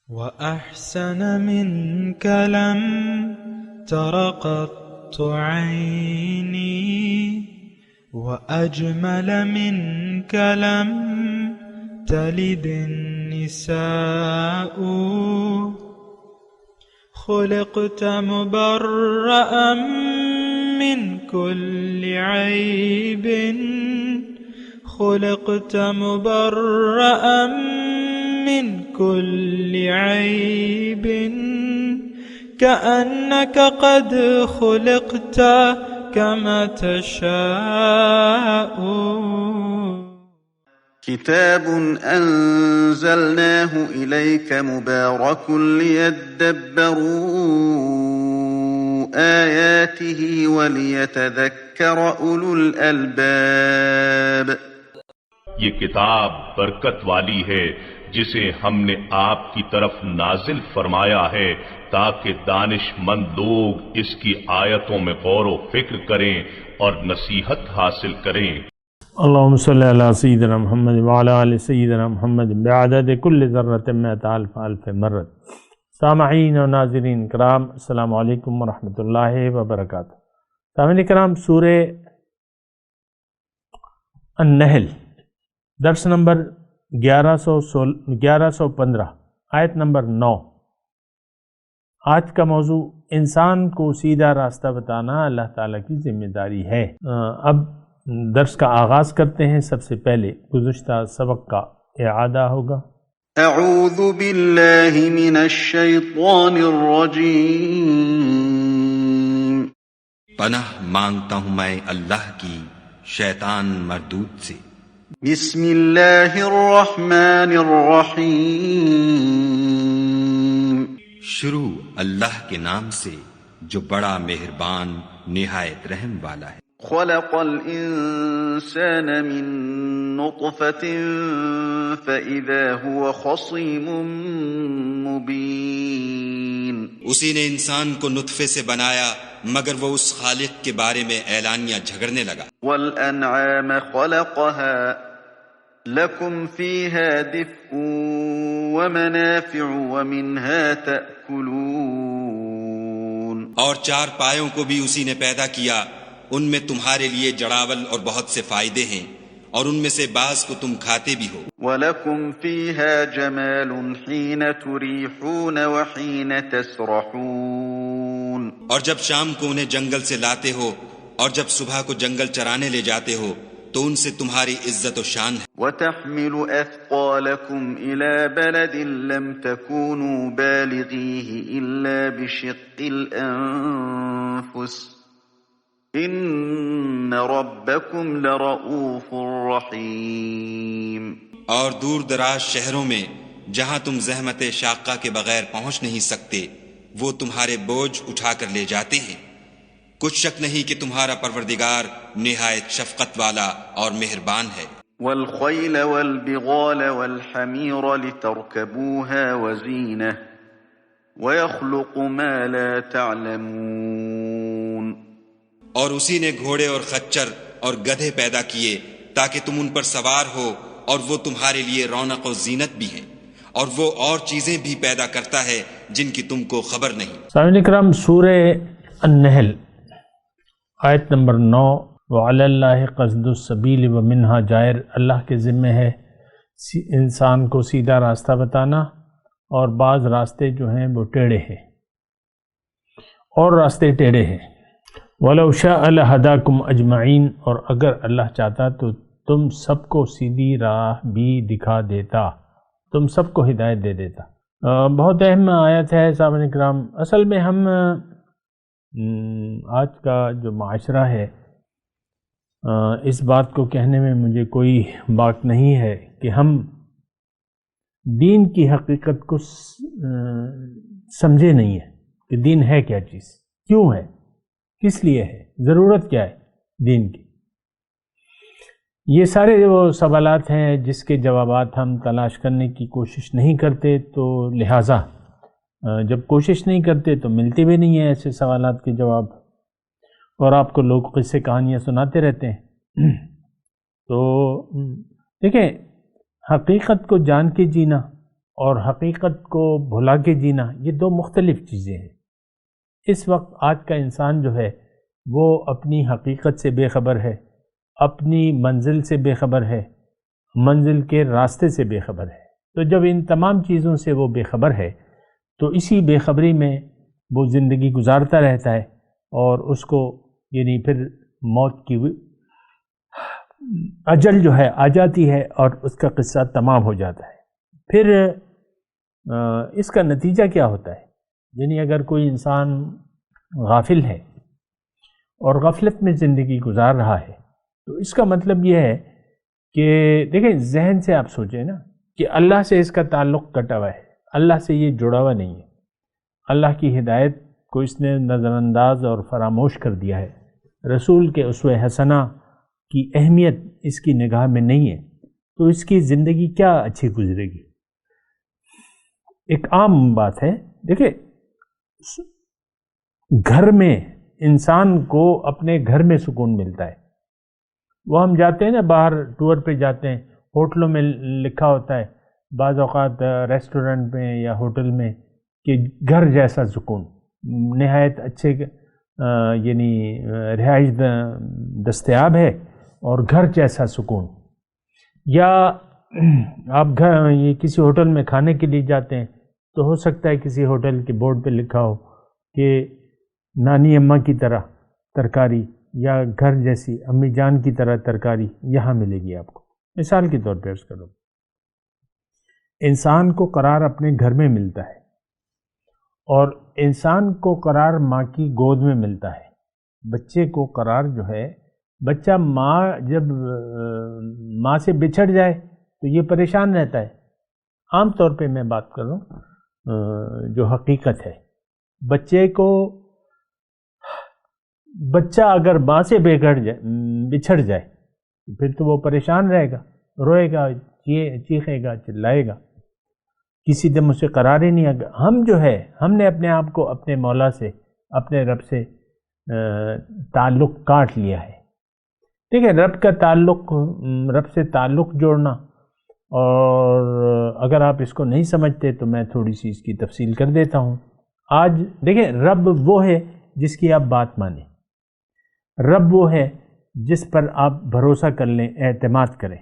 وأحسن منك لم تر قط عيني وأجمل منك لم تلد النساء خلقت مبرأ من كل عيب خلقت مبرأ من كل عيب كأنك قد خلقت كما تشاء. كتاب أنزلناه إليك مبارك ليدبروا آياته وليتذكر أولو الألباب. یہ کتاب برکت والی ہے جسے ہم نے آپ کی طرف نازل فرمایا ہے تاکہ دانش مند لوگ اس کی آیتوں میں غور و فکر کریں اور نصیحت حاصل کریں. اللہم صلی علی سیدنا محمد وعلی آل سیدنا محمد بعدد کل ذرۃ مئۃ الف الف مرۃ. سامعین و ناظرین کرام، السلام علیکم ورحمۃ اللہ وبرکاتہ. سامعین کرام، سورہ النحل درس نمبر 1115 آیت نمبر 9. آج کا موضوع انسان کو سیدھا راستہ بتانا اللہ تعالیٰ کی ذمہ داری ہے. اب درس کا آغاز کرتے ہیں. سب سے پہلے گزشتہ سبق کا اعادہ ہوگا. اعوذ باللہ من الشیطان الرجیم. پناہ مانگتا ہوں میں اللہ کی شیطان مردود سے. بسم اللہ الرحمن الرحیم. شروع اللہ کے نام سے جو بڑا مہربان نہایت رحم والا ہے. خلق الانسان من نطفة فإذا هو خصيم مبين. اسی نے انسان کو نطفے سے بنایا مگر وہ اس خالق کے بارے میں اعلانیہ جھگڑنے لگا. والانعام خلقها لكم فيها دفء ومنافع ومنها تأكلون. اور چار پایوں کو بھی اسی نے پیدا کیا، ان میں تمہارے لیے جڑاول اور بہت سے فائدے ہیں، اور ان میں سے بعض کو تم کھاتے بھی ہو. وَلَكُمْ فِيهَا جَمَالٌ حِينَ تُرِيحُونَ وَحِينَ تَسْرَحُونَ. اور جب شام کو انہیں جنگل سے لاتے ہو اور جب صبح کو جنگل چرانے لے جاتے ہو تو ان سے تمہاری عزت و شان ہے. وَتَحْمِلُ أَثْقَالَكُمْ إِلَى بَلَدٍ لَمْ تَكُونُوا بَالِغِيهِ إِلَّا بِشِقِّ الْأَنفُسِ ان ربکم لرؤوف رحیم. اور دور دراز شہروں میں جہاں تم زحمت شاقہ کے بغیر پہنچ نہیں سکتے وہ تمہارے بوجھ اٹھا کر لے جاتے ہیں. کچھ شک نہیں کہ تمہارا پروردگار نہایت شفقت والا اور مہربان ہے. والخیل والبغال والحمیر لترکبوها وزینہ ویخلق ما لا تعلمون. اور اسی نے گھوڑے اور خچر اور گدھے پیدا کیے تاکہ تم ان پر سوار ہو، اور وہ تمہارے لیے رونق و زینت بھی ہیں، اور وہ اور چیزیں بھی پیدا کرتا ہے جن کی تم کو خبر نہیں. سامعین کرام، سورہ النحل آیت نمبر 9. وعلی اللہ قصد السبیل ومنہا جائر. اللہ کے ذمہ ہے انسان کو سیدھا راستہ بتانا، اور بعض راستے جو ہیں وہ ٹیڑھے ہیں، اور راستے ٹیڑھے ہیں. وَلَوْ شَاءَ لَهَدَاكُمْ أَجْمَعِينَ. اور اگر اللہ چاہتا تو تم سب کو سیدھی راہ بھی دکھا دیتا، تم سب کو ہدایت دے دیتا. بہت اہم آیت ہے سامعین کرام. اصل میں ہم آج کا جو معاشرہ ہے اس بات کو کہنے میں مجھے کوئی بات نہیں ہے کہ ہم دین کی حقیقت کو سمجھے نہیں ہے کہ دین ہے کیا چیز، کیوں ہے، کس لیے ہے، ضرورت کیا ہے دین کی. یہ سارے وہ سوالات ہیں جس کے جوابات ہم تلاش کرنے کی کوشش نہیں کرتے، تو لہٰذا جب کوشش نہیں کرتے تو ملتے بھی نہیں ہیں ایسے سوالات کے جواب، اور آپ کو لوگ قصے کہانیاں سناتے رہتے ہیں. تو دیکھیں، حقیقت کو جان کے جینا اور حقیقت کو بھلا کے جینا، یہ دو مختلف چیزیں ہیں۔ اس وقت آج کا انسان جو ہے وہ اپنی حقیقت سے بے خبر ہے، اپنی منزل سے بے خبر ہے، منزل کے راستے سے بے خبر ہے۔ تو جب ان تمام چیزوں سے وہ بے خبر ہے تو اسی بے خبری میں وہ زندگی گزارتا رہتا ہے، اور اس کو یعنی پھر موت کی اجل جو ہے آ جاتی ہے اور اس کا قصہ تمام ہو جاتا ہے۔ پھر اس کا نتیجہ کیا ہوتا ہے؟ یعنی اگر کوئی انسان غافل ہے اور غفلت میں زندگی گزار رہا ہے تو اس کا مطلب یہ ہے کہ دیکھیں، ذہن سے آپ سوچیں نا کہ اللہ سے اس کا تعلق کٹا ہوا ہے، اللہ سے یہ جڑا ہوا نہیں ہے، اللہ کی ہدایت کو اس نے نظر انداز اور فراموش کر دیا ہے، رسول کے اسوہ حسنہ کی اہمیت اس کی نگاہ میں نہیں ہے، تو اس کی زندگی کیا اچھی گزرے گی؟ ایک عام بات ہے، دیکھیں گھر میں انسان کو اپنے گھر میں سکون ملتا ہے۔ وہ ہم جاتے ہیں نا باہر ٹور پہ جاتے ہیں، ہوٹلوں میں لکھا ہوتا ہے بعض اوقات ریسٹورنٹ میں یا ہوٹل میں کہ گھر جیسا سکون، نہایت اچھے یعنی رہائش دستیاب ہے اور گھر جیسا سکون۔ یا آپ گھر یہ کسی ہوٹل میں کھانے کے لیے جاتے ہیں تو ہو سکتا ہے کسی ہوٹل کے بورڈ پہ لکھا ہو کہ نانی اماں کی طرح ترکاری یا گھر جیسی امی جان کی طرح ترکاری یہاں ملے گی آپ کو۔ مثال کے طور پہ عرض کرو، انسان کو قرار اپنے گھر میں ملتا ہے اور انسان کو قرار ماں کی گود میں ملتا ہے۔ بچے کو قرار جو ہے، بچہ جب ماں سے بچھڑ جائے تو یہ پریشان رہتا ہے۔ عام طور پہ میں بات کر رہا ہوں جو حقیقت ہے، بچہ اگر ماں سے بچھڑ جائے پھر تو وہ پریشان رہے گا، روئے گا، چیخے گا، چلائے گا، کسی دم اسے قرار ہی نہیں آگا۔ ہم جو ہے، ہم نے اپنے آپ کو اپنے مولا سے، اپنے رب سے تعلق کاٹ لیا ہے۔ ٹھیک ہے، رب سے تعلق جوڑنا، اور اگر آپ اس کو نہیں سمجھتے تو میں تھوڑی سی اس کی تفصیل کر دیتا ہوں۔ آج دیکھیں، رب وہ ہے جس کی آپ بات مانیں، رب وہ ہے جس پر آپ بھروسہ کر لیں، اعتماد کریں۔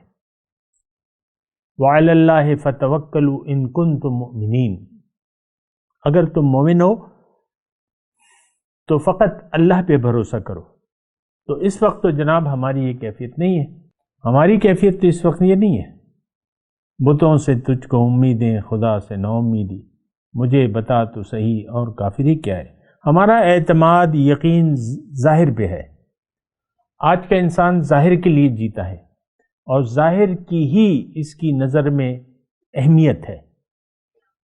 وَعَلَى اللَّهِ فَتَوَكَّلُوا إِن كُنتُم مُؤْمِنِينَ، اگر تم مومن ہو تو فقط اللہ پہ بھروسہ کرو۔ تو اس وقت تو جناب ہماری یہ کیفیت نہیں ہے، ہماری کیفیت تو اس وقت یہ نہیں ہے، بتوں سے تجھ کو امیدیں، خدا سے نا امیدی، مجھے بتا تو صحیح اور کافری کیا ہے۔ ہمارا اعتماد، یقین ظاہر پہ ہے۔ آج کا انسان ظاہر کے لیے جیتا ہے اور ظاہر کی ہی اس کی نظر میں اہمیت ہے۔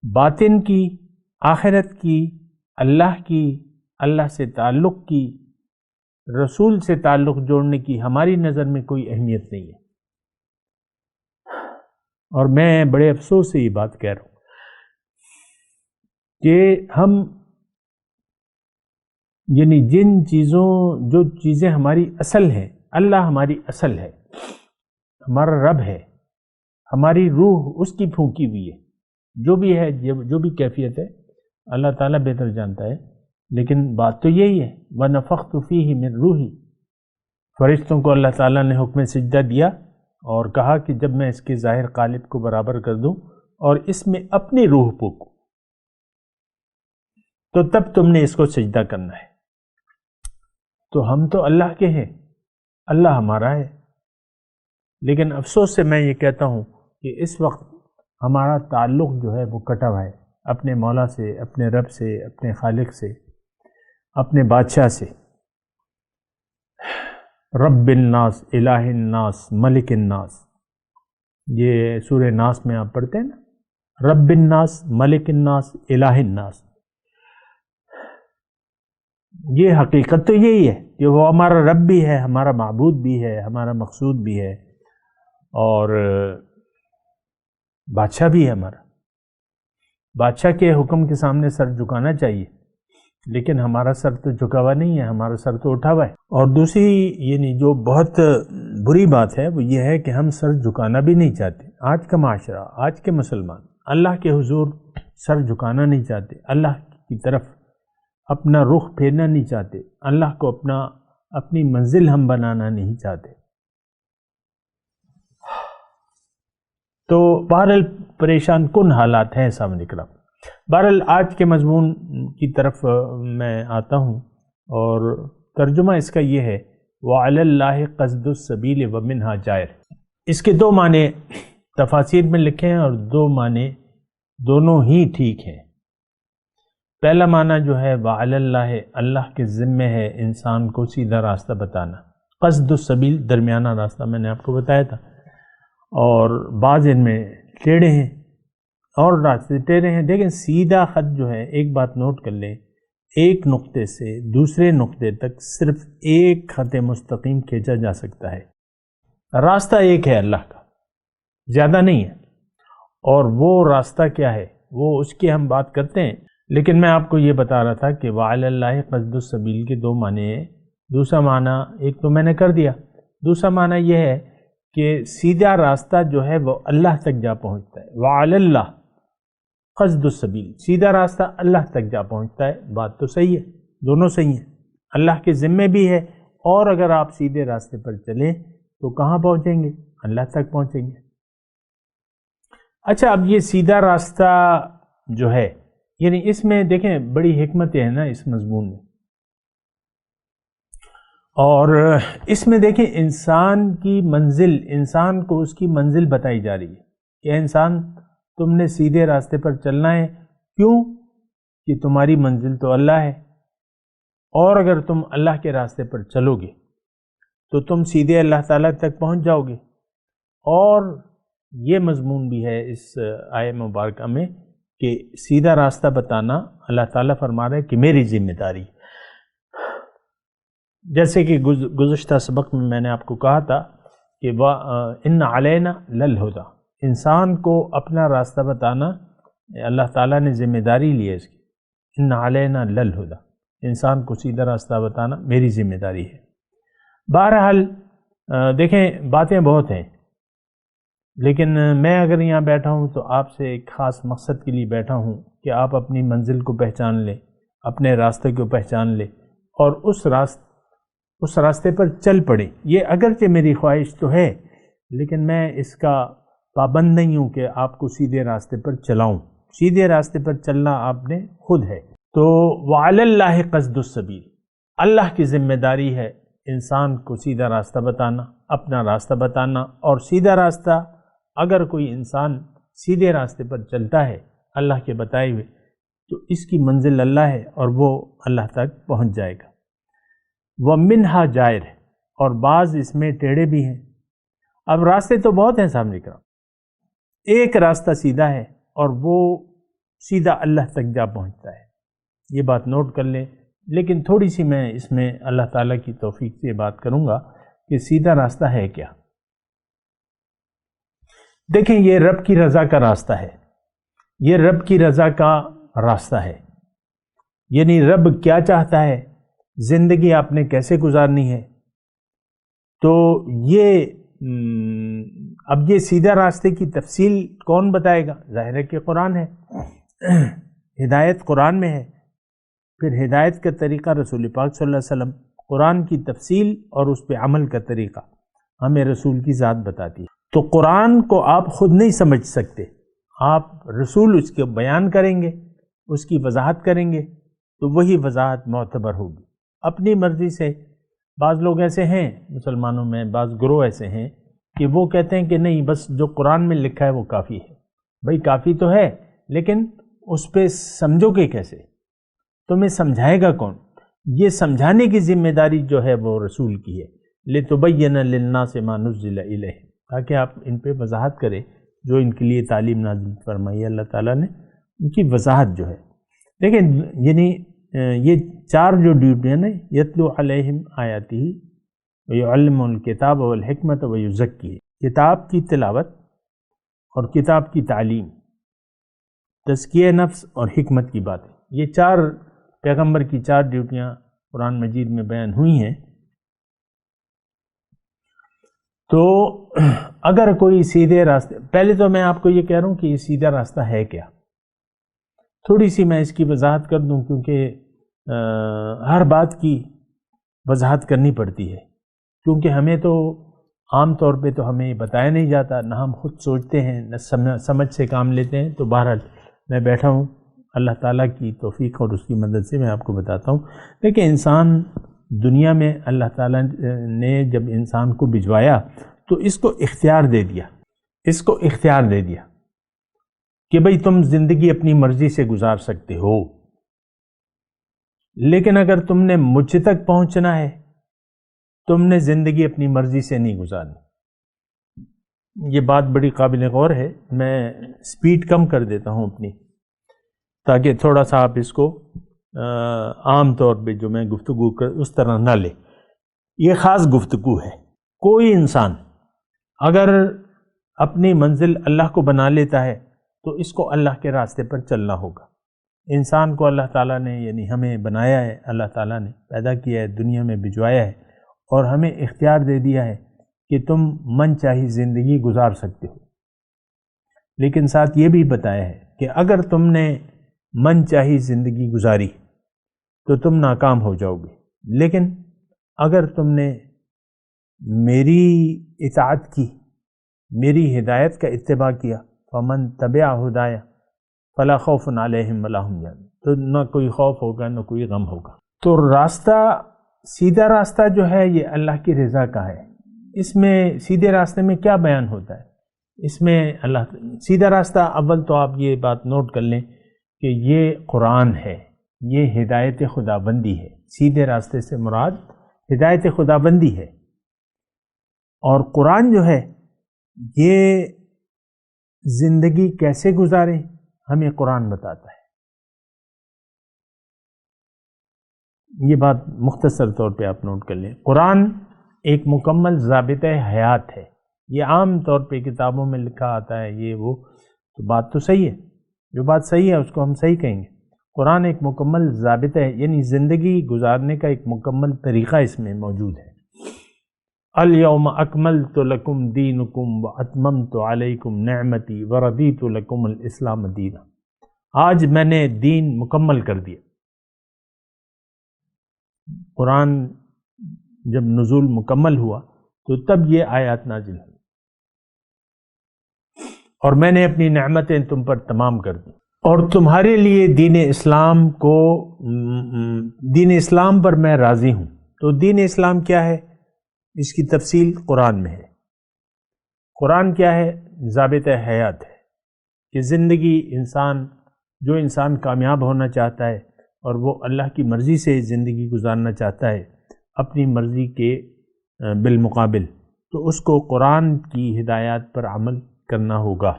باطن کی، آخرت کی، اللہ سے تعلق کی، رسول سے تعلق جوڑنے کی ہماری نظر میں کوئی اہمیت نہیں ہے۔ اور میں بڑے افسوس سے یہ بات کہہ رہا ہوں کہ ہم یعنی جو چیزیں ہماری اصل ہیں، اللہ ہماری اصل ہے، ہمارا رب ہے، ہماری روح اس کی پھونکی ہوئی ہے، جو بھی ہے، جو بھی کیفیت ہے اللہ تعالیٰ بہتر جانتا ہے، لیکن بات تو یہی ہے وَنَفَخْتُ فِيهِ مِن رُوحِي، فرشتوں کو اللہ تعالیٰ نے حکم سجدہ دیا اور کہا کہ جب میں اس کے ظاہر قالب کو برابر کر دوں اور اس میں اپنی روح پھونکوں تو تب تم نے اس کو سجدہ کرنا ہے۔ تو ہم تو اللہ کے ہیں، اللہ ہمارا ہے، لیکن افسوس سے میں یہ کہتا ہوں کہ اس وقت ہمارا تعلق جو ہے وہ کٹا ہوا ہے اپنے مولا سے، اپنے رب سے، اپنے خالق سے، اپنے بادشاہ سے۔ رب الناس، الہ الناس، ملک الناس، یہ سورہ ناس میں آپ پڑھتے ہیں نا، رب الناس، ملک الناس، الہ الناس۔ یہ حقیقت تو یہی ہے کہ وہ ہمارا رب بھی ہے، ہمارا معبود بھی ہے، ہمارا مقصود بھی ہے، اور بادشاہ بھی ہے ہمارا۔ بادشاہ کے حکم کے سامنے سر جھکانا چاہیے، لیکن ہمارا سر تو جھکا ہوا نہیں ہے، ہمارا سر تو اٹھا ہوا ہے۔ اور دوسری یعنی جو بہت بری بات ہے وہ یہ ہے کہ ہم سر جھکانا بھی نہیں چاہتے۔ آج کا معاشرہ، آج کے مسلمان اللہ کے حضور سر جھکانا نہیں چاہتے، اللہ کی طرف اپنا رخ پھیرنا نہیں چاہتے، اللہ کو اپنی منزل ہم بنانا نہیں چاہتے. تو بہرحال پریشان کن حالات ہیں سامنے کرام. بہرحال آج کے مضمون کی طرف میں آتا ہوں، اور ترجمہ اس کا یہ ہے وَعَلَى اللَّهِ قَصْدُ السَّبِيلِ وَمِنْهَا جَائِرٌ. اس کے دو معنی تفاسیر میں لکھے ہیں اور دو معنی دونوں ہی ٹھیک ہیں. پہلا معنی جو ہے وَعَلَى اللَّهِ، اللہ کے ذمے ہے انسان کو سیدھا راستہ بتانا. قصد السبیل درمیانہ راستہ میں نے آپ کو بتایا تھا، اور بعض ان میں ٹیڑھے ہیں اور راستے ٹیڑھے ہیں. دیکھیں سیدھا خط جو ہے، ایک بات نوٹ کر لیں، ایک نقطے سے دوسرے نقطے تک صرف ایک خط مستقیم کھینچا جا سکتا ہے. راستہ ایک ہے اللہ کا، زیادہ نہیں ہے. اور وہ راستہ کیا ہے وہ اس کی ہم بات کرتے ہیں، لیکن میں آپ کو یہ بتا رہا تھا کہ وَعَلَى اللَّهِ قَصْدُ السَّبِيلِ کے دو معنی ہیں. دوسرا معنی ایک تو میں نے کر دیا، دوسرا معنی یہ ہے کہ سیدھا راستہ جو ہے وہ اللہ تک جا پہنچتا ہے. وَعَلَى اللَّهِ قصد السبیل، سیدھا راستہ اللہ تک جا پہنچتا ہے. بات تو صحیح ہے، دونوں صحیح ہیں، اللہ کے ذمے بھی ہے. اور اگر آپ سیدھے راستے پر چلیں تو کہاں پہنچیں گے؟ اللہ تک پہنچیں گے. اچھا، اب یہ سیدھا راستہ جو ہے، یعنی اس میں دیکھیں بڑی حکمتیں ہیں نا اس مضمون میں. اور اس میں دیکھیں انسان کی منزل، انسان کو اس کی منزل بتائی جا رہی ہے کہ انسان تم نے سیدھے راستے پر چلنا ہے. کیوں؟ کہ تمہاری منزل تو اللہ ہے، اور اگر تم اللہ کے راستے پر چلو گے تو تم سیدھے اللہ تعالیٰ تک پہنچ جاؤ گے. اور یہ مضمون بھی ہے اس آیت مبارکہ میں کہ سیدھا راستہ بتانا اللہ تعالیٰ فرما رہے ہیں کہ میری ذمہ داری. جیسے کہ گزشتہ سبق میں نے آپ کو کہا تھا کہ ان علینا للہدی، انسان کو اپنا راستہ بتانا اللہ تعالیٰ نے ذمہ داری لی ہے اس کی. ان علینا للہدی، انسان کو سیدھا راستہ بتانا میری ذمہ داری ہے. بہرحال دیکھیں باتیں بہت ہیں، لیکن میں اگر یہاں بیٹھا ہوں تو آپ سے ایک خاص مقصد کے لیے بیٹھا ہوں کہ آپ اپنی منزل کو پہچان لیں، اپنے راستے کو پہچان لیں، اور اس راستے پر چل پڑیں. یہ اگرچہ میری خواہش تو ہے، لیکن میں اس کا پابند نہیں ہوں کہ آپ کو سیدھے راستے پر چلاؤں. سیدھے راستے پر چلنا آپ نے خود ہے. تو وَعَلَى اللَّهِ قَصْدُ السَّبِيلِ، اللہ کی ذمہ داری ہے انسان کو سیدھا راستہ بتانا، اپنا راستہ بتانا. اور سیدھا راستہ، اگر کوئی انسان سیدھے راستے پر چلتا ہے اللہ کے بتائے ہوئے، تو اس کی منزل اللہ ہے اور وہ اللہ تک پہنچ جائے گا. وَمِنْهَا جَائِرٌ، اور بعض اس میں ٹیڑھے بھی ہیں. اب راستے تو بہت ہیں سامنے کا، ایک راستہ سیدھا ہے اور وہ سیدھا اللہ تک جا پہنچتا ہے. یہ بات نوٹ کر لیں. لیکن تھوڑی سی میں اس میں اللہ تعالیٰ کی توفیق سے بات کروں گا کہ سیدھا راستہ ہے کیا. دیکھیں یہ رب کی رضا کا راستہ ہے، یہ رب کی رضا کا راستہ ہے. یعنی رب کیا چاہتا ہے، زندگی آپ نے کیسے گزارنی ہے. تو یہ اب یہ سیدھا راستے کی تفصیل کون بتائے گا؟ ظاہر ہے کہ قرآن ہے، ہدایت قرآن میں ہے. پھر ہدایت کا طریقہ رسول پاک صلی اللہ علیہ وسلم، قرآن کی تفصیل اور اس پہ عمل کا طریقہ ہمیں رسول کی ذات بتاتی ہے. تو قرآن کو آپ خود نہیں سمجھ سکتے، آپ رسول اس کے بیان کریں گے، اس کی وضاحت کریں گے تو وہی وضاحت معتبر ہوگی. اپنی مرضی سے بعض لوگ ایسے ہیں مسلمانوں میں، بعض گروہ ایسے ہیں کہ وہ کہتے ہیں کہ نہیں بس جو قرآن میں لکھا ہے وہ کافی ہے. بھائی کافی تو ہے، لیکن اس پہ سمجھو گے کیسے؟ تمہیں سمجھائے گا کون؟ یہ سمجھانے کی ذمہ داری جو ہے وہ رسول کی ہے. لِتُبَيِّنَ لِلنَّاسِ مَا نُزِّلَ إِلَيْهِمْ، تاکہ آپ ان پہ وضاحت کریں جو ان کے لیے تعلیم نازل فرمائی ہے اللہ تعالیٰ نے، ان کی وضاحت جو ہے. دیکھیں یعنی یہ چار جو ڈیوٹی ہیں نا، یتلو علیہم آیاتہ ویعلمہم الکتاب والحکمت ویزکیہم، کتاب کی تلاوت اور کتاب کی تعلیم، تزکیہ نفس اور حکمت کی باتیں، یہ چار پیغمبر کی چار ڈیوٹیاں قرآن مجید میں بیان ہوئی ہیں. تو اگر کوئی سیدھے راستے، پہلے تو میں آپ کو یہ کہہ رہا ہوں کہ یہ سیدھا راستہ ہے کیا، تھوڑی سی میں اس کی وضاحت کر دوں، کیونکہ ہر بات کی وضاحت کرنی پڑتی ہے، کیونکہ ہمیں تو عام طور پہ تو ہمیں بتایا نہیں جاتا، نہ ہم خود سوچتے ہیں، نہ سمجھ سے کام لیتے ہیں۔ تو بہرحال میں بیٹھا ہوں، اللہ تعالیٰ کی توفیق اور اس کی مدد سے میں آپ کو بتاتا ہوں۔ دیکھیں، انسان دنیا میں اللہ تعالیٰ نے جب انسان کو بھجوایا تو اس کو اختیار دے دیا کہ بھئی تم زندگی اپنی مرضی سے گزار سکتے ہو، لیکن اگر تم نے مجھ تک پہنچنا ہے، تم نے زندگی اپنی مرضی سے نہیں گزارنی۔ یہ بات بڑی قابل غور ہے، میں سپیڈ کم کر دیتا ہوں اپنی، تاکہ تھوڑا سا آپ اس کو عام طور پہ جو میں گفتگو کر اس طرح نہ لے۔ یہ خاص گفتگو ہے۔ کوئی انسان اگر اپنی منزل اللہ کو بنا لیتا ہے تو اس کو اللہ کے راستے پر چلنا ہوگا۔ انسان کو اللہ تعالیٰ نے، یعنی ہمیں بنایا ہے، اللہ تعالیٰ نے پیدا کیا ہے، دنیا میں بھجوایا ہے، اور ہمیں اختیار دے دیا ہے کہ تم من چاہی زندگی گزار سکتے ہو، لیکن ساتھ یہ بھی بتایا ہے کہ اگر تم نے من چاہی زندگی گزاری تو تم ناکام ہو جاؤ گے، لیکن اگر تم نے میری اطاعت کی، میری ہدایت کا اتباع کیا، فمن تبع ہدایا فلا خوف علیہم ولا هم یحزنون، تو نہ کوئی خوف ہوگا نہ کوئی غم ہوگا۔ تو راستہ، سیدھا راستہ جو ہے یہ اللہ کی رضا کا ہے۔ اس میں سیدھے راستے میں کیا بیان ہوتا ہے؟ اس میں اللہ سیدھا راستہ، اول تو آپ یہ بات نوٹ کر لیں کہ یہ قرآن ہے، یہ ہدایت خداوندی ہے۔ سیدھے راستے سے مراد ہدایت خداوندی ہے، اور قرآن جو ہے یہ زندگی کیسے گزاریں ہمیں قرآن بتاتا ہے۔ یہ بات مختصر طور پہ آپ نوٹ کر لیں، قرآن ایک مکمل ضابطۂ حیات ہے۔ یہ عام طور پہ کتابوں میں لکھا آتا ہے یہ وہ، تو بات تو صحیح ہے، جو بات صحیح ہے اس کو ہم صحیح کہیں گے۔ قرآن ایک مکمل ضابطہ ہے، یعنی زندگی گزارنے کا ایک مکمل طریقہ اس میں موجود ہے۔ الیوم اکملت لکم دینکم واتممت علیکم نعمتی ورضیت لکم الاسلام دینا۔ آج میں نے دین مکمل کر دیا۔ قرآن جب نزول مکمل ہوا تو تب یہ آیات نازل ہوئی، اور میں نے اپنی نعمتیں تم پر تمام کر دی، اور تمہارے لیے دین اسلام پر میں راضی ہوں۔ تو دین اسلام کیا ہے؟ اس کی تفصیل قرآن میں ہے۔ قرآن کیا ہے؟ ضابطۂ حیات ہے کہ زندگی جو انسان کامیاب ہونا چاہتا ہے اور وہ اللہ کی مرضی سے زندگی گزارنا چاہتا ہے اپنی مرضی کے بالمقابل، تو اس کو قرآن کی ہدایات پر عمل کرنا ہوگا۔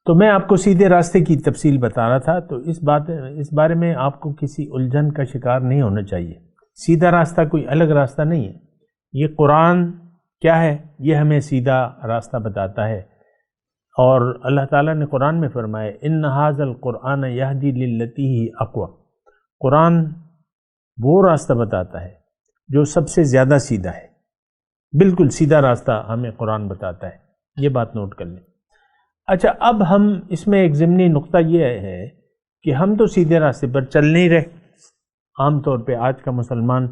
تو میں آپ کو سیدھے راستے کی تفصیل بتا رہا تھا، تو اس بارے میں آپ کو کسی الجھن کا شکار نہیں ہونا چاہیے۔ سیدھا راستہ کوئی الگ راستہ نہیں ہے، یہ قرآن کیا ہے؟ یہ ہمیں سیدھا راستہ بتاتا ہے، اور اللہ تعالیٰ نے قرآن میں فرمایا ان ھذا القرآن یہدی للتی ہی اقوم۔ قرآن وہ راستہ بتاتا ہے جو سب سے زیادہ سیدھا ہے، بالکل سیدھا راستہ ہمیں قرآن بتاتا ہے، یہ بات نوٹ کر لیں۔ اچھا، اب ہم اس میں ایک ضمنی نقطہ یہ ہے کہ ہم تو سیدھے راستے پر چل نہیں رہے۔ عام طور پہ آج کا مسلمان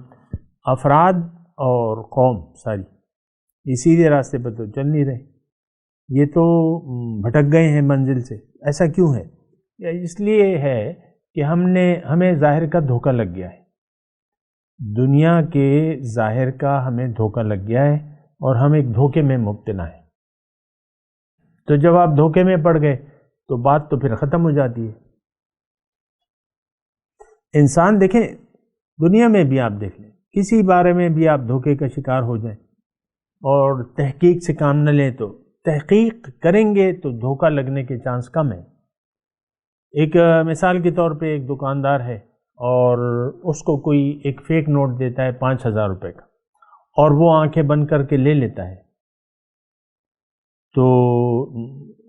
افراد اور قوم ساری یہ سیدھے راستے پر تو چل نہیں رہے، یہ تو بھٹک گئے ہیں منزل سے۔ ایسا کیوں ہے؟ اس لیے ہے کہ ہمیں ظاہر کا دھوکہ لگ گیا ہے، دنیا کے ظاہر کا ہمیں دھوکہ لگ گیا ہے، اور ہم ایک دھوکے میں مبتلا ہیں۔ تو جب آپ دھوکے میں پڑ گئے تو بات تو پھر ختم ہو جاتی ہے۔ انسان دیکھیں، دنیا میں بھی آپ دیکھ لیں، کسی بارے میں بھی آپ دھوکے کا شکار ہو جائیں اور تحقیق سے کام نہ لیں، تو تحقیق کریں گے تو دھوکہ لگنے کے چانس کم ہیں۔ ایک مثال کے طور پہ ایک دکاندار ہے اور اس کو کوئی ایک فیک نوٹ دیتا ہے 5,000 روپے کا، اور وہ آنکھیں بند کر کے لے لیتا ہے، تو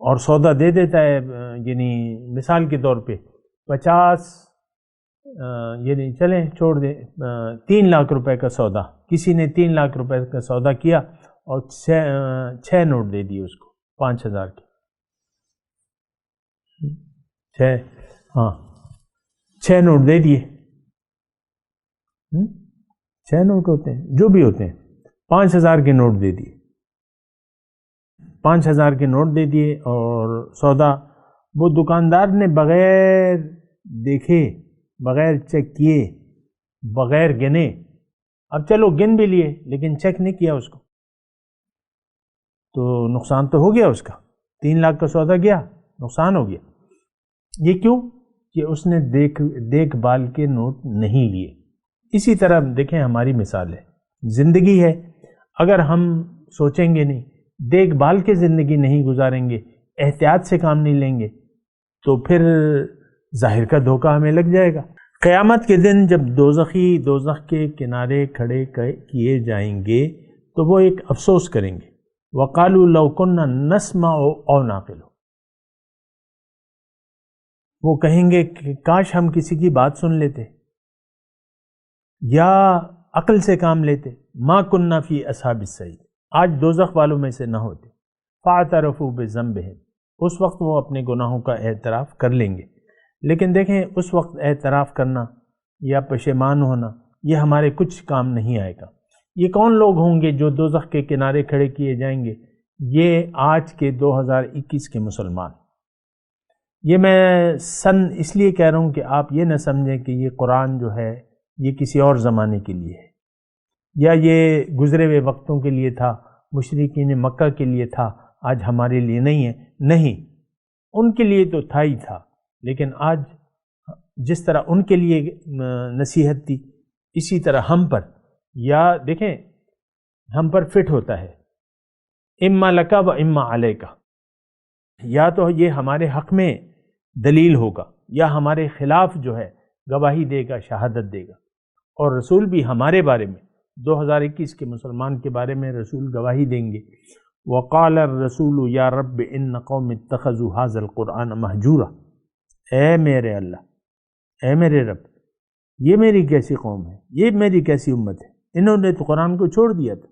اور سودا دے دیتا ہے، یعنی مثال کے طور پہ 50، یعنی چلیں چھوڑ دیں، 3 لاکھ روپے کا سودا، کسی نے 3 لاکھ روپے کا سودا کیا اور 6 نوٹ دے دیے اس کو 5,000 کے، 6 نوٹ دے دیے، 6 نوٹ ہوتے ہیں جو بھی ہوتے ہیں، 5,000 کے نوٹ دے دیے، 5,000 کے نوٹ دے دیے، اور سودا وہ دکاندار نے بغیر دیکھے، بغیر چیک کیے، بغیر گنے، اب چلو گن بھی لیے لیکن چیک نہیں کیا اس کو، تو نقصان تو ہو گیا اس کا، 3 لاکھ کا سودا گیا، نقصان ہو گیا۔ یہ کیوں؟ کہ اس نے دیکھ بھال کے نوٹ نہیں لیے۔ اسی طرح دیکھیں ہماری مثال ہے، زندگی ہے، اگر ہم سوچیں گے نہیں، دیکھ بھال کے زندگی نہیں گزاریں گے، احتیاط سے کام نہیں لیں گے، تو پھر ظاہر کا دھوکہ ہمیں لگ جائے گا۔ قیامت کے دن جب دوزخی دوزخ کے کنارے کھڑے کیے جائیں گے تو وہ ایک افسوس کریں گے، وَقَالُوا لَوْ كُنَّا نَسْمَعُ أَوْ نَعْقِلُ، وہ کہیں گے کہ کاش ہم کسی کی بات سن لیتے یا عقل سے کام لیتے، مَا كُنَّا فِي أَصْحَابِ السَّعِيرِ، آج دوزخ والوں میں سے نہ ہوتے، فَاعْتَرَفُوا بِذَنبِهِمْ، اس وقت وہ اپنے گناہوں کا اعتراف کر لیں گے۔ لیکن دیکھیں اس وقت اعتراف کرنا یا پشیمان ہونا یہ ہمارے کچھ کام نہیں آئے گا۔ یہ کون لوگ ہوں گے جو دوزخ کے کنارے کھڑے کیے جائیں گے؟ یہ آج کے 2021 کے مسلمان۔ یہ میں اس لیے کہہ رہا ہوں کہ آپ یہ نہ سمجھیں کہ یہ قرآن جو ہے یہ کسی اور زمانے کے لیے ہے، یا یہ گزرے ہوئے وقتوں کے لیے تھا، مشرکین مکہ کے لیے تھا، آج ہمارے لیے نہیں ہے۔ نہیں، ان کے لیے تو تھا ہی تھا، لیکن آج جس طرح ان کے لیے نصیحت تھی اسی طرح ہم پر، یا دیکھیں ہم پر فٹ ہوتا ہے، اما لکا و اما علیکا، یا تو یہ ہمارے حق میں دلیل ہوگا یا ہمارے خلاف جو ہے گواہی دے گا، شہادت دے گا، اور رسول بھی ہمارے بارے میں 2021 کے مسلمان کے بارے میں رسول گواہی دیں گے۔ وقال الرسول یا رب ان قوم اتخذوا هذا القرآن مہجورا، اے میرے اللہ، اے میرے رب، یہ میری کیسی قوم ہے، یہ میری کیسی امت ہے، انہوں نے تو قرآن کو چھوڑ دیا تھا۔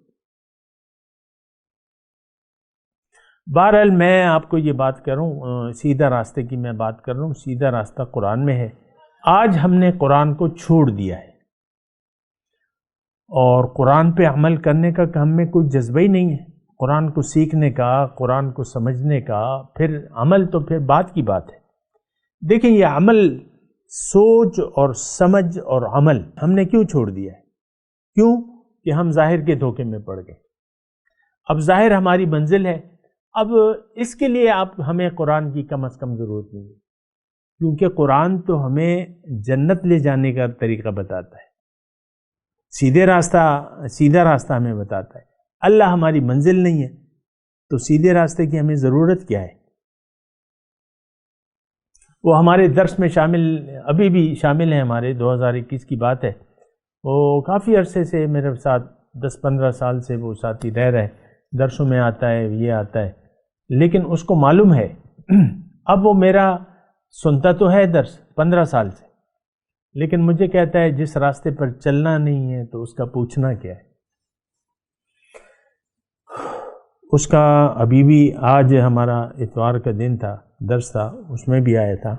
بہرحال میں آپ کو یہ بات کر رہا ہوں، سیدھا راستے کی میں بات کر رہا ہوں، سیدھا راستہ قرآن میں ہے۔ آج ہم نے قرآن کو چھوڑ دیا ہے، اور قرآن پہ عمل کرنے کا ہم میں کوئی جذبہ ہی نہیں ہے، قرآن کو سیکھنے کا، قرآن کو سمجھنے کا، پھر عمل تو پھر بات کی بات ہے۔ دیکھیں یہ عمل، سوچ اور سمجھ اور عمل ہم نے کیوں چھوڑ دیا ہے؟ کیوں؟ کہ ہم ظاہر کے دھوکے میں پڑ گئے۔ اب ظاہر ہماری منزل ہے، اب اس کے لیے ہمیں قرآن کی کم از کم ضرورت نہیں ہے، کیونکہ قرآن تو ہمیں جنت لے جانے کا طریقہ بتاتا ہے، سیدھا راستہ ہمیں بتاتا ہے۔ اللہ ہماری منزل نہیں ہے، تو سیدھے راستے کی ہمیں ضرورت کیا ہے؟ وہ ہمارے درس میں ابھی بھی شامل ہیں، ہمارے 2021 کی بات ہے، وہ کافی عرصے سے میرے ساتھ 10-15 سال سے وہ ساتھی رہ رہے، درسوں میں آتا ہے، یہ آتا ہے، لیکن اس کو معلوم ہے، اب وہ میرا سنتا تو ہے درس 15 سال سے، لیکن مجھے کہتا ہے جس راستے پر چلنا نہیں ہے تو اس کا پوچھنا کیا ہے؟ اس کا ابھی بھی آج ہمارا اتوار کا دن تھا، درس تھا، اس میں بھی آیا تھا،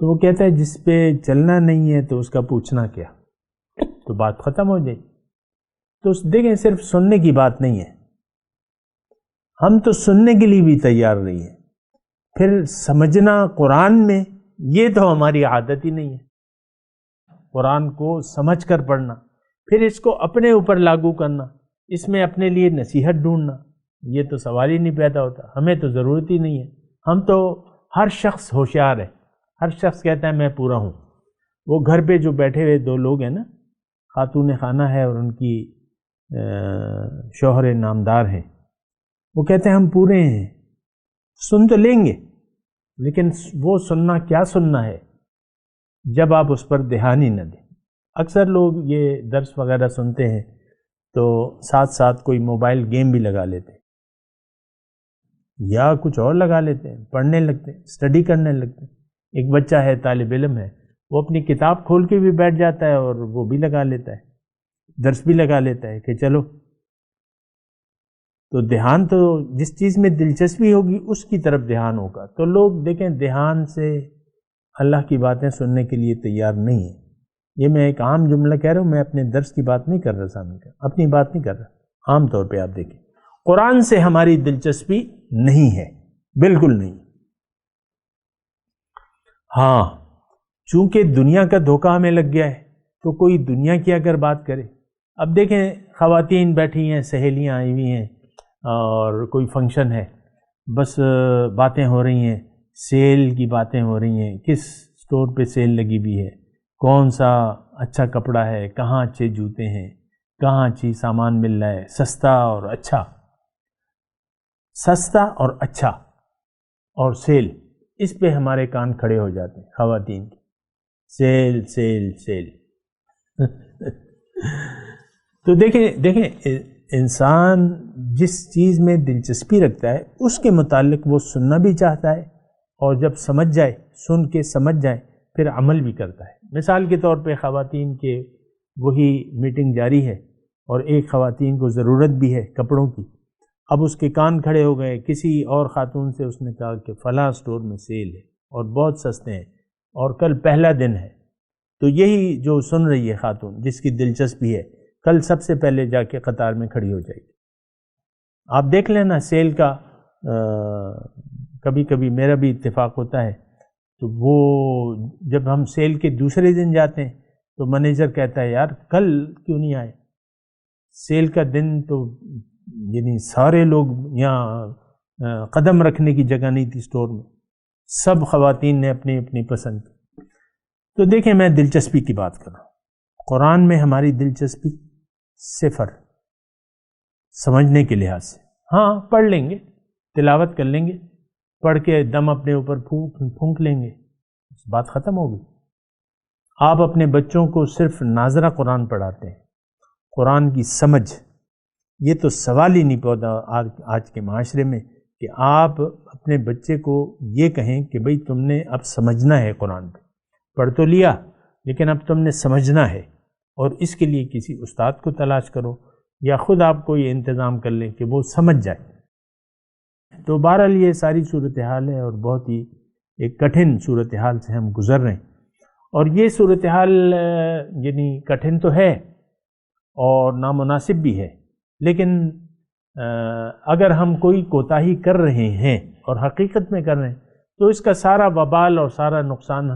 تو وہ کہتا ہے جس پہ چلنا نہیں ہے تو اس کا پوچھنا کیا؟ تو بات ختم ہو جائے۔ تو دیکھیں صرف سننے کی بات نہیں ہے، ہم تو سننے کے لیے بھی تیار نہیں ہیں، پھر سمجھنا قرآن میں یہ تو ہماری عادت ہی نہیں ہے، قرآن کو سمجھ کر پڑھنا، پھر اس کو اپنے اوپر لاگو کرنا، اس میں اپنے لیے نصیحت ڈھونڈنا، یہ تو سوال ہی نہیں پیدا ہوتا، ہمیں تو ضرورت ہی نہیں ہے۔ ہم تو ہر شخص ہوشیار ہے، ہر شخص کہتا ہے میں پورا ہوں۔ وہ گھر پہ جو بیٹھے ہوئے 2 لوگ ہیں نا، خاتون خانہ ہے اور ان کی شوہر نامدار ہیں، وہ کہتے ہیں ہم پورے ہیں، سن تو لیں گے، لیکن وہ سننا کیا سننا ہے جب آپ اس پر دھیان ہی نہ دیں۔ اکثر لوگ یہ درس وغیرہ سنتے ہیں تو ساتھ ساتھ کوئی موبائل گیم بھی لگا لیتے ہیں یا کچھ اور لگا لیتے ہیں، پڑھنے لگتے ہیں، اسٹڈی کرنے لگتے ہیں۔ ایک بچہ ہے، طالب علم ہے، وہ اپنی کتاب کھول کے بھی بیٹھ جاتا ہے اور وہ بھی لگا لیتا ہے، درس بھی لگا لیتا ہے کہ چلو تو دھیان تو جس چیز میں دلچسپی ہوگی اس کی طرف دھیان ہوگا. تو لوگ دیکھیں دھیان سے اللہ کی باتیں سننے کے لیے تیار نہیں ہیں. یہ میں ایک عام جملہ کہہ رہا ہوں، میں اپنے درس کی بات نہیں کر رہا سامنے کا، اپنی بات نہیں کر رہا. عام طور پہ آپ دیکھیں قرآن سے ہماری دلچسپی نہیں ہے، بالکل نہیں. ہاں چونکہ دنیا کا دھوکہ ہمیں لگ گیا ہے تو کوئی دنیا کی اگر بات کرے، اب دیکھیں خواتین بیٹھی ہیں، سہیلیاں آئی ہوئی ہیں اور کوئی فنکشن ہے، بس باتیں ہو رہی ہیں، سیل کی باتیں ہو رہی ہیں، کس سٹور پہ سیل لگی ہوئی ہے، کون سا اچھا کپڑا ہے، کہاں اچھے جوتے ہیں، کہاں اچھی سامان مل رہا ہے، سستا اور اچھا، سستا اور اچھا اور سیل. اس پہ ہمارے کان کھڑے ہو جاتے ہیں خواتین کے، سیل سیل سیل. تو دیکھیں انسان جس چیز میں دلچسپی رکھتا ہے اس کے متعلق وہ سننا بھی چاہتا ہے، اور جب سمجھ جائے، سن کے سمجھ جائے، پھر عمل بھی کرتا ہے. مثال کے طور پہ خواتین کے وہی میٹنگ جاری ہے اور ایک خواتین کو ضرورت بھی ہے کپڑوں کی. اب اس کے کان کھڑے ہو گئے، کسی اور خاتون سے اس نے کہا کہ فلاں سٹور میں سیل ہے اور بہت سستے ہیں اور کل پہلا دن ہے. تو یہی جو سن رہی ہے خاتون جس کی دلچسپی ہے، کل سب سے پہلے جا کے قطار میں کھڑی ہو جائے گی. آپ دیکھ لینا سیل کا کبھی کبھی میرا بھی اتفاق ہوتا ہے، تو وہ جب ہم سیل کے دوسرے دن جاتے ہیں تو مینیجر کہتا ہے یار کل کیوں نہیں آئے؟ سیل کا دن تو یعنی سارے لوگ یہاں قدم رکھنے کی جگہ نہیں تھی سٹور میں، سب خواتین نے اپنی اپنی پسند کی. تو دیکھیں میں دلچسپی کی بات کر رہا ہوں، قرآن میں ہماری دلچسپی صفر سمجھنے کے لحاظ سے. ہاں پڑھ لیں گے، تلاوت کر لیں گے، پڑھ کے دم اپنے اوپر پھونک لیں گے، بات ختم ہوگی. آپ اپنے بچوں کو صرف ناظرہ قرآن پڑھاتے ہیں، قرآن کی سمجھ یہ تو سوال ہی نہیں پیدا آج کے معاشرے میں کہ آپ اپنے بچے کو یہ کہیں کہ بھئی تم نے اب سمجھنا ہے، قرآن پڑھ تو لیا لیکن اب تم نے سمجھنا ہے، اور اس کے لیے کسی استاد کو تلاش کرو یا خود آپ کو یہ انتظام کر لیں کہ وہ سمجھ جائے. تو بہرحال یہ ساری صورتحال ہے اور بہت ہی ایک کٹھن صورتحال سے ہم گزر رہے ہیں، اور یہ صورتحال یعنی کٹھن تو ہے اور نامناسب بھی ہے، لیکن اگر ہم کوئی کوتاہی کر رہے ہیں اور حقیقت میں کر رہے ہیں تو اس کا سارا وبال اور سارا نقصان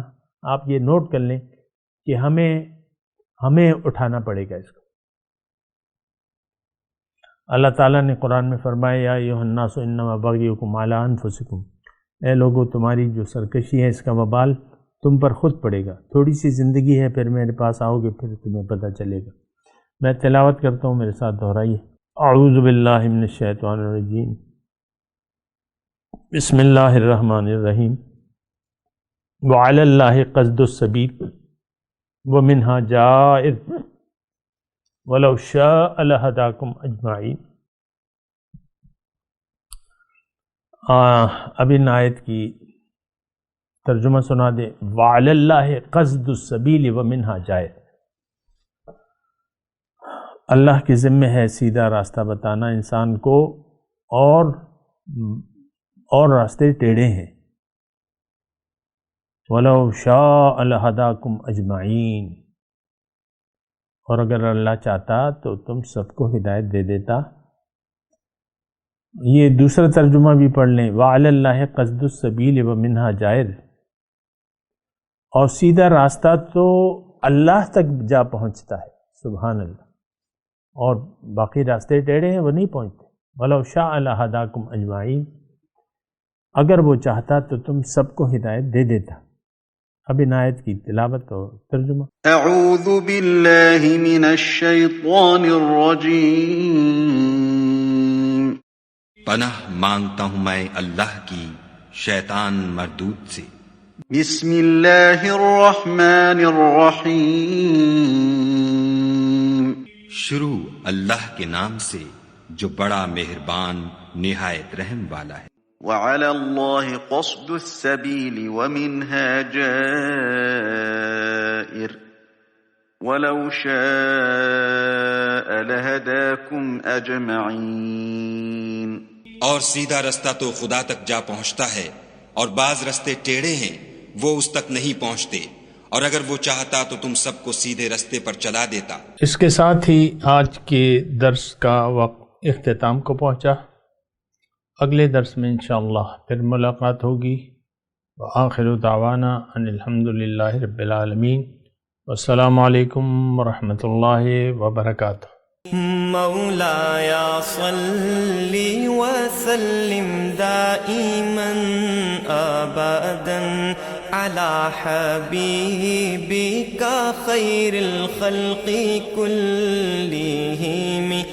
آپ یہ نوٹ کر لیں کہ ہمیں اٹھانا پڑے گا اس کو. اللہ تعالیٰ نے قرآن میں فرمایا یا ایھا الناس انما بغیکم علی انفسکم، اے لوگو تمہاری جو سرکشی ہے اس کا وبال تم پر خود پڑے گا. تھوڑی سی زندگی ہے، پھر میرے پاس آؤ گے پھر تمہیں پتہ چلے گا. میں تلاوت کرتا ہوں، میرے ساتھ دہرائیے. اعوذ باللہ من الشیطان الرجیم، بسم اللہ الرحمن الرحیم. وعلی اللہ قصد السبیل ومنہا جائر ولو شاء لہداکم اجمعین. اب ان آیت کی ترجمہ سنا دے. وعلی اللہ قصد السبیل ومنہا جائر، اللہ کے ذمہ ہے سیدھا راستہ بتانا انسان کو، اور راستے ٹیڑھے ہیں. وَلَوْ شَاءَ لَهَدَاكُمْ أَجْمَعِينَ، اور اگر اللہ چاہتا تو تم سب کو ہدایت دے دیتا. یہ دوسرا ترجمہ بھی پڑھ لیں. وَعَلَى اللَّهِ قَصْدُ السَّبِيلِ وَمِنْهَا جَائِرٌ، اور سیدھا راستہ تو اللہ تک جا پہنچتا ہے، سبحان اللہ، اور باقی راستے ٹیڑھے ہیں وہ نہیں پہنچتے. وَلَوْ شَاءَ لَهَدَاكُمْ أَجْمَعِينَ، اگر وہ چاہتا تو تم سب کو ہدایت دے دیتا. اب ان آیت کی تلاوت اور ترجمہ. اعوذ باللہ من الشیطان الرجیم، پناہ مانگتا ہوں میں اللہ کی شیطان مردود سے. بسم اللہ الرحمن الرحیم، شروع اللہ کے نام سے جو بڑا مہربان نہایت رحم والا ہے. وعلى الله قصد السبيل ومنها جائر ولو شاء شاء لهداكم أجمعين. اور سیدھا رستہ تو خدا تک جا پہنچتا ہے، اور بعض رستے ٹیڑھے ہیں، وہ اس تک نہیں پہنچتے، اور اگر وہ چاہتا تو تم سب کو سیدھے رستے پر چلا دیتا. اس کے ساتھ ہی آج کے درس کا وقت اختتام کو پہنچا. اگلے درس میں انشاءاللہ پھر ملاقات ہوگی. وآخر دعوانا ان الحمدللہ رب العالمین. والسلام علیکم ورحمۃ اللہ وبرکاتہ. مولایا صلی وسلم دائما ابدا على حبيبك خير الخلق كلهم